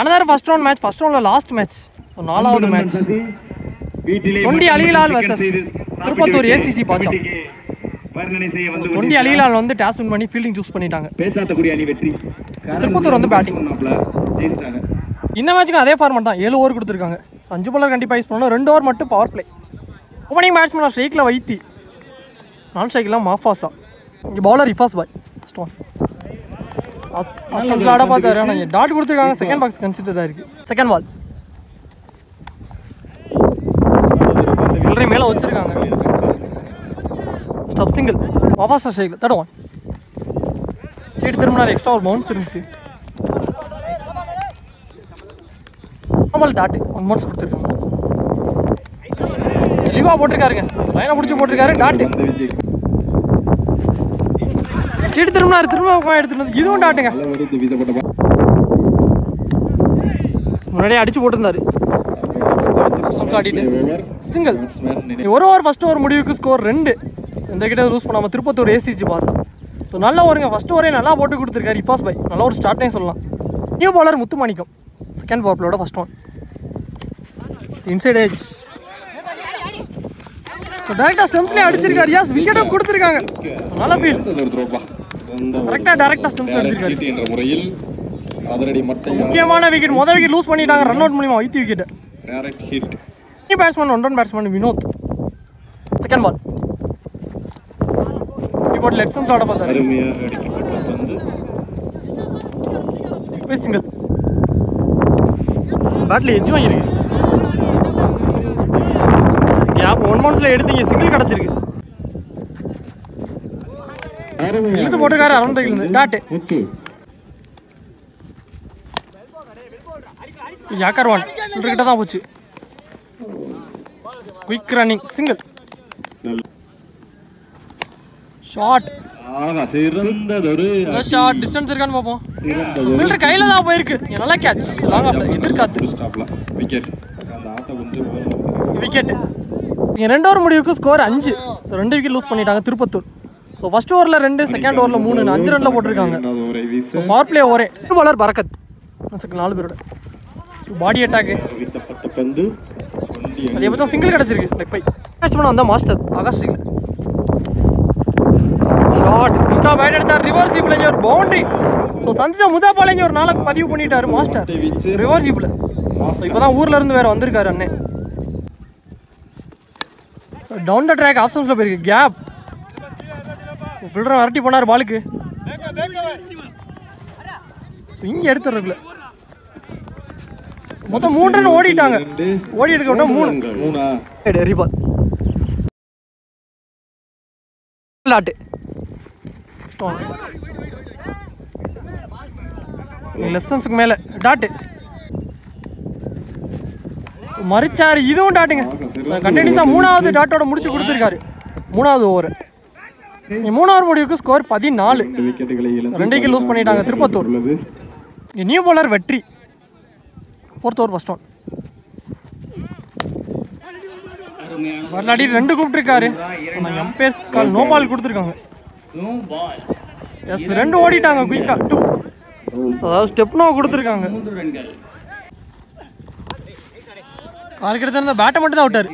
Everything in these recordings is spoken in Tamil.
another first round match, first round last match. So நாலாவது மேட்ச் தொண்டி அலிலால் vs திருப்பத்தூர் ஏசிசி பாச்சா. தொண்டி அலிலால் வந்து டாஸ் வின் பண்ணி ஃபீல்டிங் சூஸ் பண்ணிட்டாங்க. பேச்சாத்தக்கூடிய அணி வெற்றி. திருப்பத்தூர் வந்து பேட்டிங் ஜெயிச்சிட்டாங்க. இந்த மேட்ச்சுக்கு அதே ஃபார்மட் தான், 7 ஓவர் கொடுத்துருக்காங்க. 5 பாலர் கண்டிப்பாக யூஸ் பண்ணணும், 2 ஓவர் மட்டும் பவர் பிளே. ஓப்பனிங் பேட்ஸ்மேன் ஸ்ட்ரைக்கில் வைத்தி, நான் ஸ்ட்ரைக்கில் மாஃபாஸா. இங்கே பவுலர் இஃபாஸ் பாய். ஆட பார்த்தாரு, ஆனால் டாட் கொடுத்துருக்காங்க. செகண்ட் பாக்ஸ் கன்சிடர் ஆயிருக்கு. செகண்ட் பால் ஃபில்டரை மேலே வச்சுருக்காங்க. ஸ்டப் சிங்கிள் மாஃபாஸா ஸ்ட்ரைக்கில் 3rd 1. சீட்டு திரும்பினார், எக்ஸ்ட்ரா ஒரு பவுன்ஸ் இருந்துச்சு. பால் டாட்டு 1 பவுன்ஸ் கொடுத்துருக்காங்க. தெளிவாக போட்டிருக்காருங்க, லைனை பிடிச்சி போட்டிருக்காரு. டாட்டு சீட்டு திரும்பினார், திரும்ப எடுத்துட்டு இதுவும் டாட்டுங்க. முன்னாடியே அடிச்சு போட்டிருந்தாரு. சிங்கிள். 1 ஓவர் ஃபர்ஸ்ட் ஓவர் முடிவுக்கு ஸ்கோர் 2. எந்த கிட்ட லூஸ் பண்ணாமல் திருப்பத்தூர் ஏசிசி பாஸா. ஸோ நல்லா ஓவருங்க, ஃபர்ஸ்ட் ஓவரே நல்லா போட்டு கொடுத்துருக்காரு இஃபாஸ் பாய். நல்ல ஒரு ஸ்டார்ட்னே சொல்லலாம். New bowler Muthumanickam, second power பிளேயோட first one. Inside edge. So டேரெக்டாக ஸ்டெம்ஸ்லேயே அடிச்சிருக்காரு. யாஸ் விக்கெட்டும் கொடுத்துருக்காங்க. நல்ல ஃபீல். கரெக்டாக டேரெக்டாக ஸ்டெம்ஸ்ல அடிச்சிருக்காரு. முக்கியமான விக்கெட், முதல் விக்கெட் லூஸ் பண்ணிட்டாங்க ரன் அவுட் மூலியமாக Vaithi wicket. New batsman 1 run batsman Vinod. Second ball இப்போ லெக் ஸ்டம்ப்ல ஆட பார்த்தாரு. சிங்கிள். பேட்ல எட்ஜ் வாங்கியிருக்கு. கேப் 1 பவுன்ஸ்ல எடுத்தீங்க, சிங்கிள் கிடச்சிருக்கு. இழுத்து போட்டுக்காரு அரௌண்ட் டாட்டு. யாக்கர் 1 கிட்ட தான் போச்சு. Quick running single. Short. Short distance இருக்கான்னு பார்ப்போம். ஃபீல்டர் கையில தான் போயிருக்கு. நல்லா கேட்ச், லாங் ஆஃப்ல எதிர்காத்து விக்கெட். இங்கே 2 ஓவர் முடிவுக்கு ஸ்கோர் 5. ஸோ 2 விக்கெட் லூஸ் பண்ணிட்டாங்க திருப்பத்தூர். ஸோ ஃபர்ஸ்ட் ஓவரில் 2, செகண்ட் ஓவரில் 3, 5 ரனில் போட்டிருக்காங்க. ஸோ பவர் பிளே ஓவரே. பாலர் பரக்கத் 4 பேரோட பாடி அட்டாக்கு. அதே பட்சம் சிங்கிள் கிடச்சிருக்கு. லெக் பை பேட்ஸ்மேன் வந்தால் மாஸ்டர் ஆகாஷ். ஷார்ட் விக்கா பேட் எடுத்தார். ரிவர்சிபிள் ஒரு பவுண்டரி. ஸோ சந்திச்சா முதல் பாலேங்க ஒரு நாளைக்கு பதிவு பண்ணிட்டாரு மாஸ்டர். ரிவர்சிபிள். ஸோ இப்போ தான் ஊரில் இருந்து வேறு வந்திருக்காரு அண்ணே. ஸோ டவுன் த ட்ராக் ஆப்ஷன்ஸில் போயிருக்கு. கேப். ஃபில்டரை அரட்டி போனார் பாலுக்கு. ஸோ இங்கே எடுத்துறதுக்குள்ள மொத்தம் 3 ரன் ஓடிட்டாங்க. ஓடி எடுக்க விட்டா 3. ரீபால் லாட்டு. லெஃப்ட் சன்ஸுக்கு மேலே டாட்டு மறிச்சாரு. இதுவும் டாட்டுங்க. கண்டினியூஸாக 3வது டாட்டோட முடிச்சு கொடுத்துருக்காரு. 3வது ஓவர். 3 ஓவர் முடிவுக்கு ஸ்கோர் 14. 2 விக்கெட் லூஸ் பண்ணிட்டாங்க Tirupattur. New bowler Vetri. 4th over first one. வரலாடி 2 கூப்பிட்டுருக்காரு. எம்பேர்ஸ் கால் நோ பால் கொடுத்துருக்காங்க. எஸ் 2 ஓடிட்டாங்க குயிக்கா. 2 அதாவது ஸ்டெப் நோ கொடுத்துருக்காங்க. கால் கிட்ட இருந்த பேட்டை மட்டும் தான் விட்டாரு.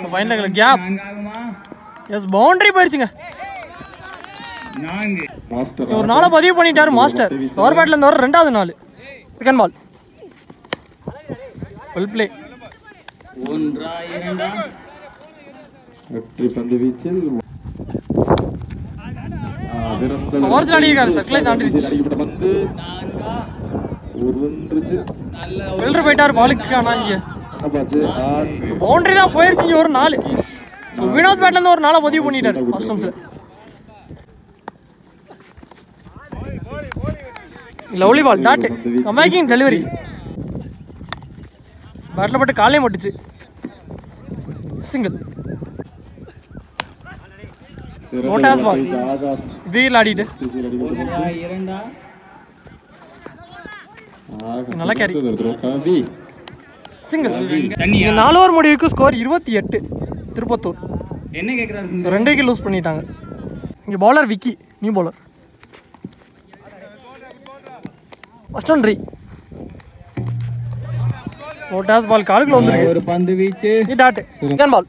So final gap. Yes boundary போயிடுச்சுங்க. ஒரு நாளை பதிவு பண்ணிட்டாரு மாஸ்டர். ஓவர் பேட்ல இருந்து வர 2வது நாள். Second ball well play. சர்க்கிளை தாண்டிருச்சு. வெல்டர் போயிட்டார் பாலுக்கு. ஆனால் இங்கே பவுண்டரி தான் போயிருச்சு. ஒரு 4. வினோத் பேட்ல இருந்து ஒரு நாளை பதிவு பண்ணிட்டாரு ஆப்ஷன்ஸ்ல. Lovely ball dot. கமேக்கிங் டெலிவரி. பேட்ல பட்டு காலையே மட்டுச்சு. சிங்கிள். நோட்டாஸ் பால் வீல் ஆடிட்டு நல்லா கேரி. சிங்கிள். 4 ஓவர் முடிவுக்கு ஸ்கோர் 28. திருப்பத்தூர் என்ன கேக்குறாரு? 2 விக்கெட் லூஸ் பண்ணிட்டாங்க. இங்க bowler Vicky, new bowler. First one ரீ டாஸ் பால் காலுக்குள்ள வந்துருக்கு. ஒரு பந்து வீச்சு டாட் செகண்ட் பால்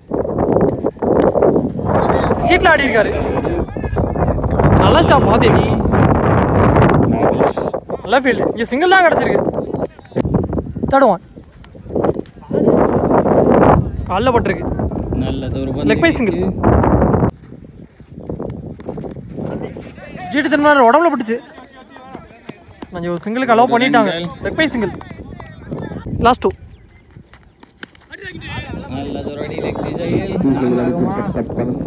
சீட்ல ஆடி இருக்காரு. நல்ல ஸ்டாப் மாதேஷ். நல்ல ஃபீல்டு. இங்கே சிங்கிள் தான் கிடச்சிருக்கு. தடுவான் காலில் பட்டிருக்கு. நல்லது. Leg bye single. ஜீட்டு திரும்ப உடம்புல பட்டுச்சு. கொஞ்சம் ஒரு சிங்கிளுக்கு அலோவ் பண்ணிட்டாங்க. Leg bye single. Last 2.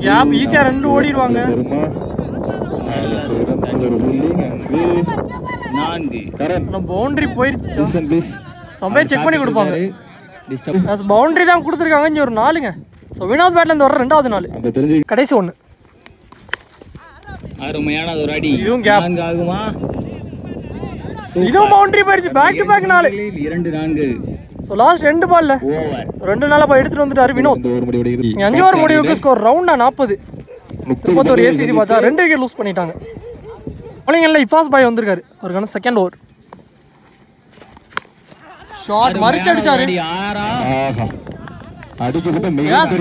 Gap ஈஸியாக 2 ஓடிடுவாங்க. 4 பவுண்டரி போயிருச்சா? சம்பே செக் பண்ணி கொடுப்பாங்க. பவுண்டரி தான் கொடுத்துருக்காங்க. இங்கே ஒரு 4ங்க. ஸோ வினோத் பேட்லேருந்து வர 2வது 4. கடைசி 1. அருமையான ஒரு அடி. இதுவும் கேப் ஆகுமா? இதுவும் பவுண்டரி போயிருச்சு. Back to back 4. 2-4. So last 2 பால்ல 2 நாளாக எடுத்துட்டு வந்துட்டாரு வினோத். 5 ஓவர் முடிவுக்கு ஸ்கோர் ரவுண்டா 40. 31 ஏசிசி பார்த்தா 2 விக்கெட் லூஸ் பண்ணிட்டாங்க. பவுலிங்கில் இஃபாஸ் பாய் வந்திருக்காரு. அவருக்கான செகண்ட் ஓவர். ஷாட் மறிச்சு அடிச்சாரு.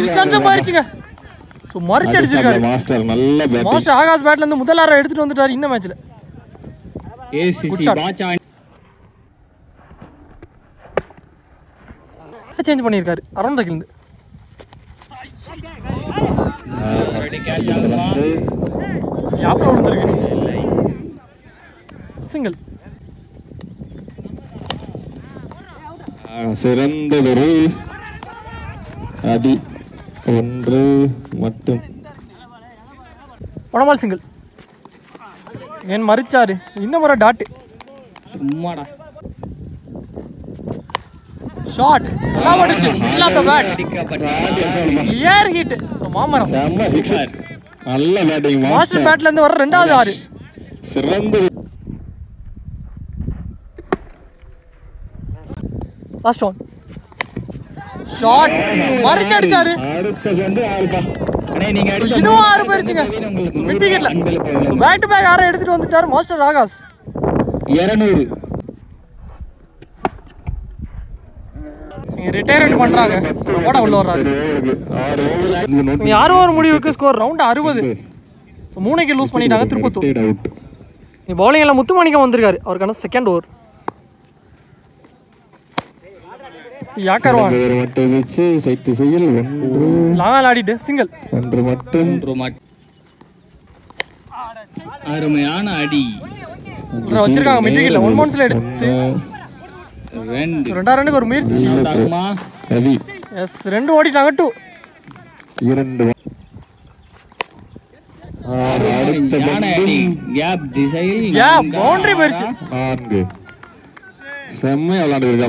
டிஸ்டன்ஸும் போயிருச்சுங்க. ஸோ மறிச்சு அடிச்சிருக்காரு மாஸ்டர். ஆகாஷ் பேட்ல இருந்து முதல் ஆரை எடுத்துட்டு வந்துட்டாரு இந்த மேட்ச்ல. சேஞ்ச் பண்ணியிருக்காரு அரௌண்ட் த கில்ந்து. கேப்ல விழுந்திருக்கு. சிங்கிள். சிறந்ததொரு அடி ஒன்று மட்டும். பணமால் சிங்கிள். ஏன் மறிச்சாரு இந்த முறை டாட். சும்மாடா. ஷாட் நல்லா பட்டுச்சு. இல்லாத பேட் ஏர் ஹிட். மாமரம் நல்ல பேட்டிங். மாஸ்டர் பேட்ல இருந்து வர 2வது 6. சிறந்த லாஸ்ட் 1. ஷாட் மறிச்சு அடிச்சாரு. இதுவும் 6 போயிருச்சுங்க. மிட் விக்கெட்ல பேக் டு பேக் 6 எடுத்துட்டு வந்துட்டாரு மாஸ்டர் ஆகாஷ். 200. ரிட்டையர்மெண்ட் பண்றாங்க. ஓட உள்ள வர்றாரு. 6 ஓவர் முடிவுக்கு score round 60. So 3 wicket lose பண்ணிட்டாங்க திருப்பத்தூர். பவுலிங்கில் முத்துமாணிக்கம் வந்திருக்காரு. அவருக்கான செகண்ட் ஓவர். யாக்கர்வான் லாங்கால் ஆடிட்டு சிங்கிள். அருமையான அடி வச்சிருக்காங்க மிட் விக்கெட்ல. 1 பவுன்ஸ்ல எடுத்து 2 ரன்னுக்கு ஒரு முயற்சி. எஸ் 2 ஓடிட்டாங்க. 2 பவுண்டரி போயிருச்சு.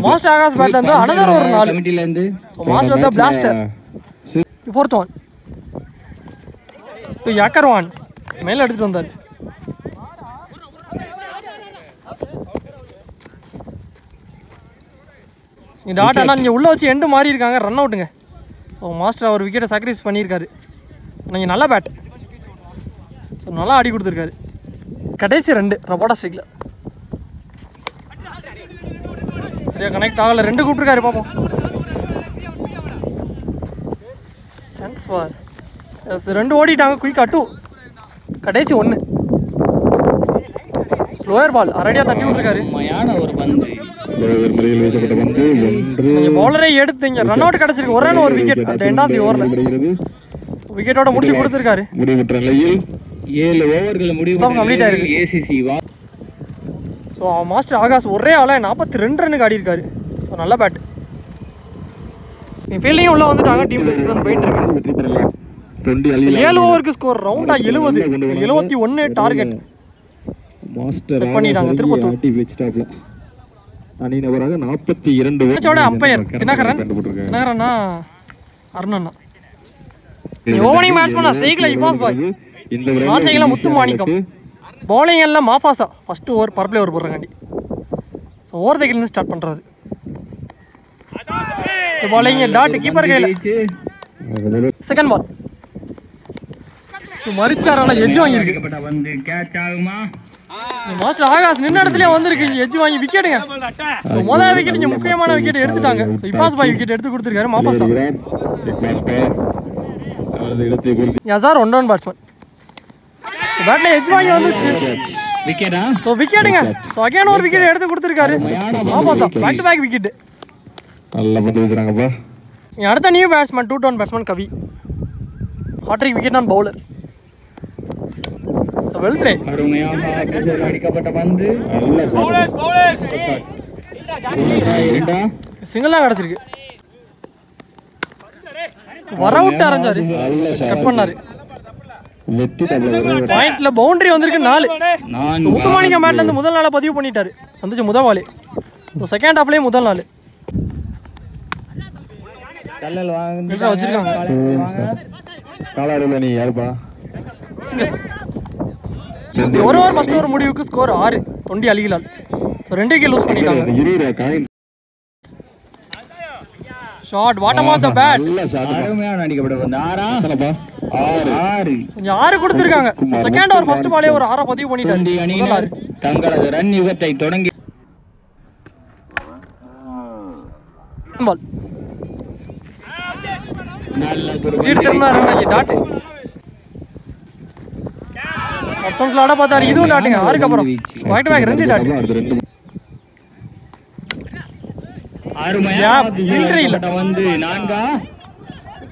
மாஸ்டர் ஆகாஷ் பேட்ல இருந்து அனதர் ஒரு 4. மாஸ்டர் வந்து பிளாஸ்டர். 4th 1. யாக்கர்வான் மேல எடுத்துட்டு வந்தார். டாட் ஆனால் இங்கே உள்ளே வச்சு எண்டு மாறி இருக்காங்க. ரன் அவுட்டுங்க. ஸோ மாஸ்டர் அவர் விக்கெட்டை சாக்ரிஃபைஸ் பண்ணியிருக்காரு. நீங்கள் நல்ல பேட். ஸோ நல்லா ஆடி கொடுத்துருக்காரு. கடைசி 2 ரபோட்டா ஸ்ட்ரைக்கில் சரியா கனெக்ட் ஆகலை. 2 கூப்பிட்டுருக்காரு. பார்ப்போம். சான்ஸ் ஃபார் எஸ் 2 ஓடிட்டாங்க குயிக்காக. 2 கடைசி 1. ஸ்லோயர் பால் அரடியாக தட்டி விட்டுருக்காரு. ஒரு பந்து பவுலரை எடுத்து இங்கே ரன் அவுட் கிடச்சிருக்கு. ஒரு ரன் ஒரு wicket. At end of the ஓவரில் விக்கெட்டோட முடிச்சு கொடுத்துருக்காரு. 7 ஓவர்கள் முடிவு கம்ப்ளீட் ஆயிருக்கு. ஏசிசி. ஸோ மாஸ்டர் ஆகாஷ் ஒரே ஆளாக 42 ரன்னுக்கு ஆடி இருக்காரு. ஸோ நல்ல பேட். ஃபீல்டிங்கும் உள்ள வந்துட்டாங்க. டீம் டிசிஷன் போயிட்டு இருக்கு. 7 ஓவருக்கு ஸ்கோர் ரவுண்டா 70. 71 டார்கெட் செட் பண்ணிட்டாங்க திருப்பத்தூர். தனிநபராக 42 மேட்சோட அம்பையர் தினகரன். தினகரன்னா அருணண்ணா. ஓவனிங் பேட்ஸ்மேன் ஸ்ட்ரைக்ல இஃபாஸ் பாய். நான் ஸ்ட்ரைக்ல முத்துமாணிக்கம். பவுலிங் எல்லாம் Mafasa. First over power play over போடுறாங்க. ஸோ ஓவர் த கில்லேருந்து ஸ்டார்ட் பண்ணுறாரு. பவுலிங் டாட் கீப்பர் கையில். செகண்ட் பால் மறிச்சாரால எஜ் வாங்கியிருக்கு. வந்து கேட்ச் ஆகுமா? மாஸ்டர் ஆகாஷ் நின்ன இடத்துலயே வந்திருக்கு எட்ஜ் வாங்கி விக்கெட்டுங்க. முதல் விக்கெட் இங்க முக்கியமான விக்கெட் எடுத்துட்டாங்க. இஃபாஸ் பாய் விக்கெட் எடுத்து கொடுத்துருக்காரு மாஃபாசா. யசார் 1 பேட்ஸ்மேன். பேட்ல எட்ஜ் வாங்கி வந்துச்சு விக்கெட்டா? ஸோ விக்கெட்டுங்க. ஸோ அகைன் ஒரு விக்கெட் எடுத்து கொடுத்துருக்காரு Mafasa. Back to back wicket. நல்லா பண்ணி வச்சுறாங்கப்பா. அடுத்த new batsman 2 down batsman Kavi. Hat trick wicket on bowler. So well play. அருமையாக அடிக்கப்பட்ட பந்து சிங்கிள் தான் கிடச்சிருக்கு. வர விட்டு அரைஞ்சாரு, கட் பண்ணாரு. பாயிண்ட்ல பவுண்டரி வந்திருக்கு 4. முத்துமாணிக்க மேட்ல இருந்து முதல் நாளை பதிவு பண்ணிட்டாரு. சந்திச்ச முதல் வாலி. செகண்ட் ஹாஃப்லயே முதல் நாள் வச்சிருக்காங்க. ஒரு ஓவர் ஃபர்ஸ்ட் ஓவர் முடிவுக்கு ஸ்கோர் 6. தொண்டி அலிகலால். ஸோ 2 விக்கெட் லூஸ் பண்ணிட்டாங்க. Shot bottom of the bat. அருமையாக அடிக்கப்பட்ட பந்து 6 கொஞ்சம் 6 கொடுத்துருக்காங்க. செகண்ட் ஓவர் ஃபர்ஸ்ட் பாலே ஒரு 6 பதிவு பண்ணிட்டாரு. தங்களது ரன் யுகத்தை தொடங்கி பால் டாட் ஆப்ஷன்ஸ்ல ஆட பார்த்தாரு. இதுவும் டாட்டுங்க. 6க்கு அப்புறம் பேக் டு பேக் 2 டாட்.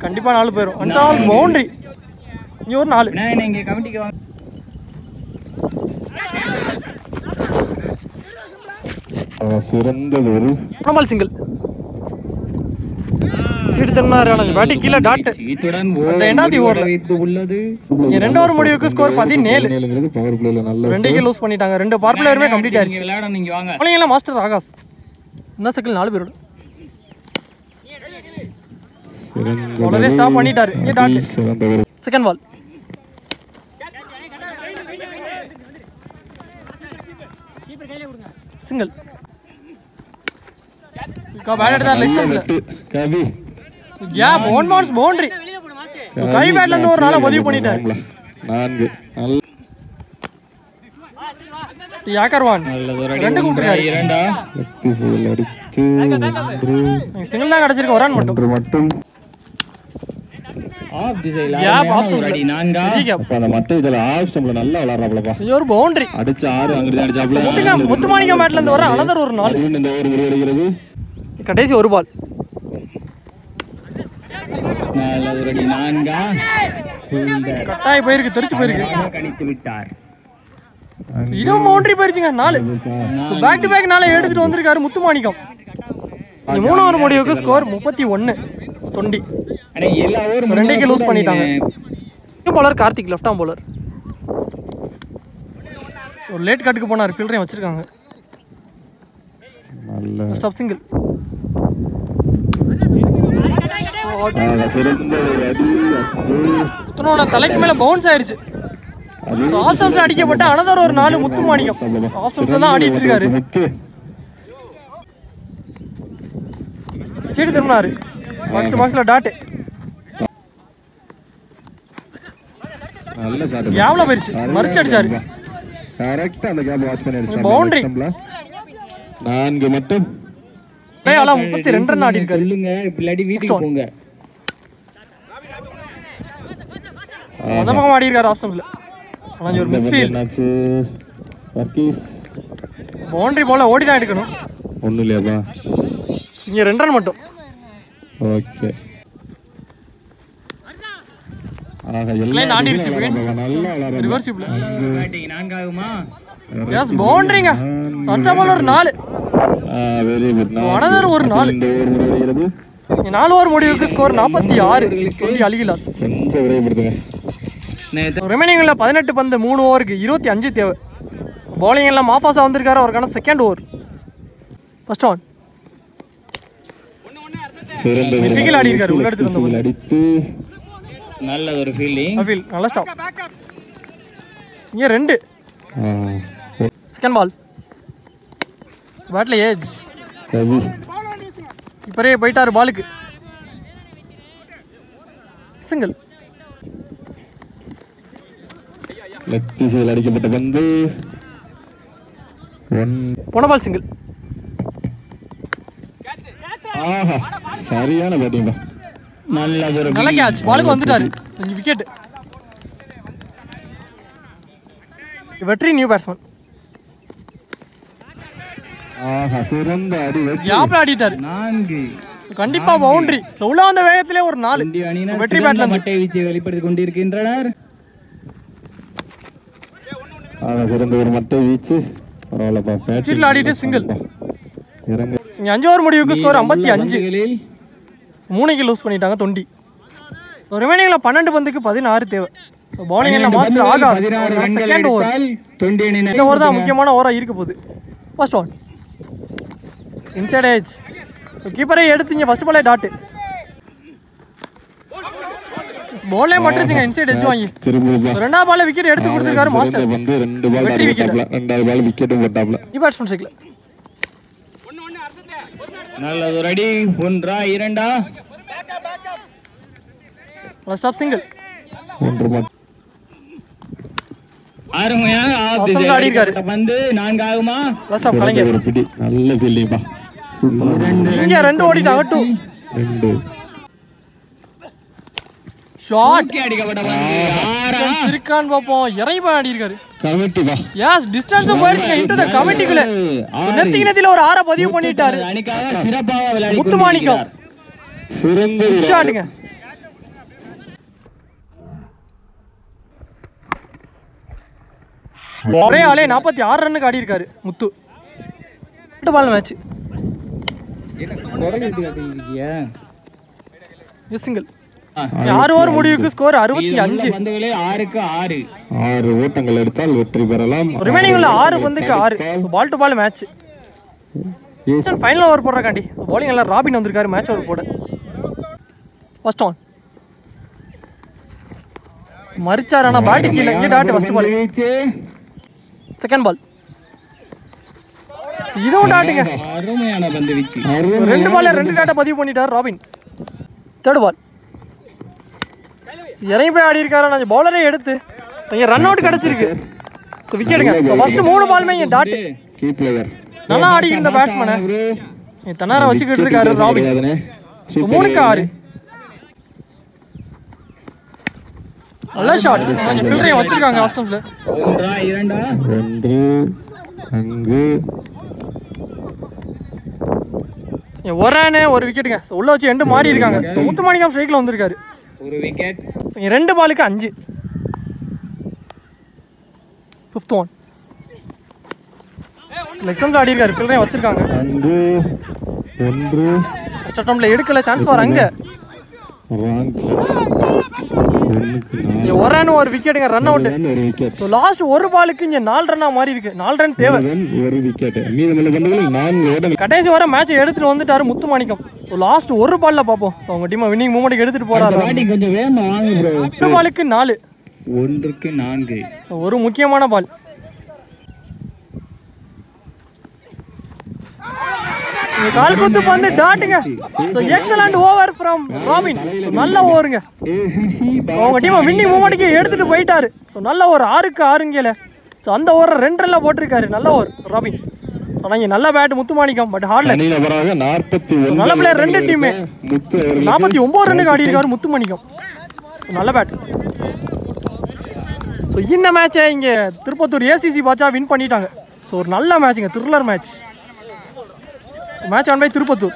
கண்டிப்பா 4 போயிரும். அன்சால் பவுண்டரி. இங்க ஒரு 4. இங்க கமிட்டிக்கு வாங்க. சிறந்தது ஒரு பால் சிங்கிள். சீட்டு திரும்பினாரு. பேட்டிங் கீழே டாட். ரெண்டாவது ஓவர்ல உள்ளது. 2 ஓவர் முடிவுக்கு ஸ்கோர் 17. பவர் பிளேல நல்ல 2 விக்கெட் லூஸ் பண்ணிட்டாங்க. 2 பவர் பிளேயருமே கம்ப்ளீட் ஆயிருச்சு. விளையாட நீங்க வாங்க. பழைய மாஸ்டர் ஆகாஷ் இன்னும் செகண்ட் 4 பேரோட உடனே ஸ்டாப் பண்ணிட்டாரு. இங்கே dot. Second ball. Single. Bat எடுத்தார் லெக் சைடுல. கவி கேப் 1 மார்க்ஸ் பவுண்டரி. கை பேட்ல இருந்து ஒரு 4 பதிவு பண்ணிட்டாரு. 4 நல்ல யாக்கர்வான் 2 கூப்பிட்டாரு. சிங்கிள் தான் கிடைச்சிருக்கு. ஒரு ரன் மட்டும். ஆஃப் திசையில கேப் ஆப்ஷன்ஸ் அடி 4. அப்ப அந்த மத்த இதுல ஆஃப் ஸ்டம்ப்ல நல்லா விளையாடுறாப்லப்பா. இது ஒரு பவுண்டரி. அடிச்ச 6 அங்க அடிச்சாப்ல. முத்துமாணிக்க மேட்ல இருந்து வர அனதர் ஒரு 4. இந்த ஓவர் முடிவடைகிறது. கடைசி ஒரு பால். நல்லது ரெடி 4. கட்டாய் போயிருக்கு. தெரிச்சு போயிருக்கு. கணித்து விட்டார். இதுவும் பவுண்டரி போயிருச்சுங்க. 4. பேக் டு பேக் 4 எடுத்துட்டு வந்திருக்காரு முத்துமாணிக்கம். 3 ஓவர் முடிவுக்கு ஸ்கோர் 31. தொண்டி அட எல்லா ஓவர் 2 விக்கெட் லூஸ் பண்ணிட்டாங்க. Bowler Karthik left arm bowler. ஒரு லேட் கட்டுக்கு போனார். ஃபீல்டரையும் வச்சிருக்காங்க. நல்ல ஸ்டாப் சிங்கிள். சிறந்த ஒரு அடி. முத்துனோட தலைக்கு மேல பவுன்ஸ் ஆயிருச்சு. ஆஃப் ஸ்டம்ப்ல அடிக்கப்பட்ட அனதர் ஒரு 4 முத்துமாணிக்கம். ஆஃப் ஸ்டம்ப்ல தான் ஆடிட்டு இருக்காரு. சீட்டு திரும்பினாரு. பாக்ஸ்ல டாட். நல்ல ஷாட். கேவ்ல போயிருச்சு. மறிச்சு அடிச்சாரு. கரெக்ட்டா அந்த கேப் வாட்ச் பண்ணி அடிச்சாரு. பவுண்டரி. 4 மட்டும். டேயால 32 ரன் ஆடி இருக்காரு. சொல்லுங்க பிளடி வீட்டுக்கு போங்க. அந்த பக்கம் ஆடி இருக்காரு ஆஃப் ஸ்டம்ப்ல. ஆனா ஒரு மிஸ் ஃபீல். சர்க்கீஸ் பவுண்டரி போல ஓடி தான் எடுக்கணும். ஒண்ணும் இல்லையாப்பா. இங்க 2 ரன் மட்டும். ஓகே. லைன் ஆடிருச்சு. நல்லா ரிவர்சிப்ல. பேட்டிங் 4 ஆகுமா? எஸ் பவுண்டரிங்க. சன்சா பால் ஒரு 4. Very good. அனதர் ஒரு 4. இந்த ஓவர் முடிவடைகிறது. 4 ஓவர் முடிவுக்கு ஸ்கோர் 46. தொண்டி அலிகலால். கொஞ்சம் விரைவுபடுத்துங்க. ரிமைனிங்ல 18 பந்து 3 ஓவருக்கு 25 தேவை. பவுலிங் எல்லாம் மாஃபாசா வந்திருக்காரு. அவருக்கான செகண்ட் ஓவர். First one. சிறந்த விக்கெட் ஆடி இருக்காரு. உள்ள எடுத்து வந்த அடித்து நல்ல ஒரு ஃபீல்டிங். அபில் நல்ல ஸ்டாப். இங்க 2. Second ball. பேட்ல ஏஜ். கவி இப்பரே போயிட்டாரு பாலுக்கு. சிங்கிள். லெஃப்ட் சைடில் அடிக்கப்பட்ட பந்து போன பால் சிங்கிள். ஆஹா சரியான பேட்டிங். நல்ல கேட்ச். பாலுக்கு வந்துட்டாரு. விக்கெட். வெற்றி நியூ பேட்ஸ்மேன். ஆஹா சிறந்த அடி. யாப்ல ஆடிட்டாரு. 4. கண்டிப்பா பவுண்டரி. உள்ள வந்த வேகத்திலே ஒரு 4. வெற்றி பேட்ல மட்டை வீச்சை வெளிப்படுத்திக் கொண்டிருக்கின்றனர். சிறந்த ஒரு மட்டை வீச்சு. பரவாயில்லப்பா. சீட்ல ஆடிட்டு சிங்கிள். இறங்க 5 ஓவர் முடிவுக்கு ஸ்கோர் 55. 3 லூஸ் பண்ணிட்டாங்க தொண்டி. ரிமைனிங்ல 12 பந்துக்கு 16 தேவை. ஸோ பவுலிங் எல்லாம் மாஸ்டர் ஆகாஷ் செகண்ட் ஓவர். இந்த ஓவர் தான் முக்கியமான ஓவராக இருக்க போகுது. First one inside edge. So கீப்பரே எடுத்தீங்க. ஃபர்ஸ்ட் பாலே டாட்டு. பாலே பட்டுருச்சுங்க. இன்சைட் எட்ஜ் வாங்கி ரெண்டாவது பால் விக்கெட் எடுத்து கொடுத்துருக்காரு மாஸ்டர். வெற்றி விக்கெட். ரெண்டாவது பால் விக்கெட்டும் போட்டாப்ல. Batsman cycle. நல்லது ஒரு அடி. 1 2 ஃபர்ஸ்ட் ஆஃப் சிங்கிள். 1 அருமையாக ஆடி இருக்காரு. பந்து 4 ஆகுமா? ஃபர்ஸ்ட் ஆஃப் கலைஞர். ஒரு பிடி நல்ல ஃபீல்டிங்பா. இங்க 2 ஓடிட்டாங்க. 2 ஷாட் அடிக்கப்பட்ட பந்து சிரிக்கான் பாப்போம். இறைவா ஆடி இருக்காரு. கமிட்டி வா. எஸ் டிஸ்டன்ஸ் போயிருச்சுங்க இன்டு தி கமிட்டிக்குள்ள. நெத்தியில ஒரு 6 பதிவு பண்ணிட்டாரு. அணிக்காக சிறப்பாக விளையாடி முத்துமாணிக்கம். சிறந்த ஷாட்டுங்க. ஒரே ஆளே 46 ரன்னுக்கு ஆடி இருக்காரு Muthu. 8 ball match. Single. 6 over முடிவுக்கு ஸ்கோர் 65. பந்துகளே 6க்கு 6. 6 ஓட்டங்கள் எடுத்தால் வெற்றி பெறலாம். ரிமைனிங் உள்ள 6 பந்துக்கு 6. Ball to ball match. Final over போடுறக்காண்டி பவுலிங் எல்லாம் ராபின் வந்திருக்காரு மேட்ச் ஓவர் போட. ஃபர்ஸ்ட் ஒன் மரிச்சார். ஆனால் பேட்டிங் இல்லை. இங்கே dot. First ball. Second ball. இதுவும் டாட்டுங்க. அருமையான பந்து வீச்சு. 2 பால் 2 டாட்டா பதிவு பண்ணிட்டார் ராபின். தேர்ட் பால் இறங்கி போய் ஆடி இருக்காரு. நான் பவுலரே எடுத்து இங்கே ரன் அவுட் கிடச்சிருக்கு. ஸோ விக்கெட்டுங்க. ஸோ ஃபர்ஸ்ட் 3 பாலுமே இங்கே டாட்டு. நல்லா ஆடி இருந்த பேட்ஸ்மேனை தன்னார வச்சுக்கிட்டு இருக்காரு ராபின். 3க்கு 6. நல்ல ஷாட். கொஞ்சம் ஃபில்டரையும் வச்சிருக்காங்க ஆப்ஷன்ஸ்ல. 1 2 ஒரு ரன் ஒரு விக்கெட்டுங்க. ஸோ உள்ள வச்சு எண்டு மாறி இருக்காங்க. ஸோ முத்துமாணிக்கம் ஸ்ட்ரைக்கில் வந்திருக்காரு. ஒரு விக்கெட். 2 பாலுக்கு 5. ஃபிஃப்த் ஒன் லெக்ஸம்ல ஆடி இருக்காரு. ஃபில்டரையும் வச்சிருக்காங்க. 1 ஃபர்ஸ்ட் அட்டம்ப்ட்ல எடுக்கல. சான்ஸ் வர அங்க. ஒரு ரன் ஒரு விக்கெட்டுங்க. Run out. ஸோ லாஸ்ட் ஒரு பாலுக்கு இங்கே 4 ரன்னா மாறி இருக்கு. 4 ரன் தேவை. ஒரு விக்கெட். மீதமுள்ள பந்துகள் 4 ஓட்டங்கள். கடைசி வர மேட்சை எடுத்துட்டு வந்துட்டாரு முத்துமாணிக்கம். ஸோ லாஸ்ட் ஒரு பால்ல பார்ப்போம். ஸோ அவங்க டீமை வின்னிங் மூமெண்ட்டுக்கு எடுத்துட்டு போறாரு. பேட்டிங் கொஞ்சம் வேகமா வாங்க ப்ரோ. 2 பாலுக்கு 4. 1க்கு 4. ஒரு முக்கியமான பால். கால் குத்து பந்து டாட்டுங்க. So excellent over from Robin. So நல்ல ஓவருங்க. அவங்க டீமை வின்னிங் மூமெண்ட்டுக்கு எடுத்துட்டு போயிட்டாரு. ஸோ நல்ல ஒரு 6க்கு 6. ஸோ அந்த ஓவரை 2 ரன்ல போட்டிருக்காரு. நல்ல ஓவர் ராபின். ஸோ நீங்கள் நல்ல பேட் முத்துமாணிக்கம். பட் ஹார்ட்ல நல்ல பிளேயர் 2 டீமே. 49 ரன்னுக்கு ஆடி இருக்காரு முத்துமாணிக்கம். நல்ல பேட். ஸோ இந்த மேட்சை இங்கே திருப்பத்தூர் ஏசிசி பாட்சா வின் பண்ணிட்டாங்க. ஸோ ஒரு நல்ல மேட்சுங்க. Thriller match. Match won by Tirupattur.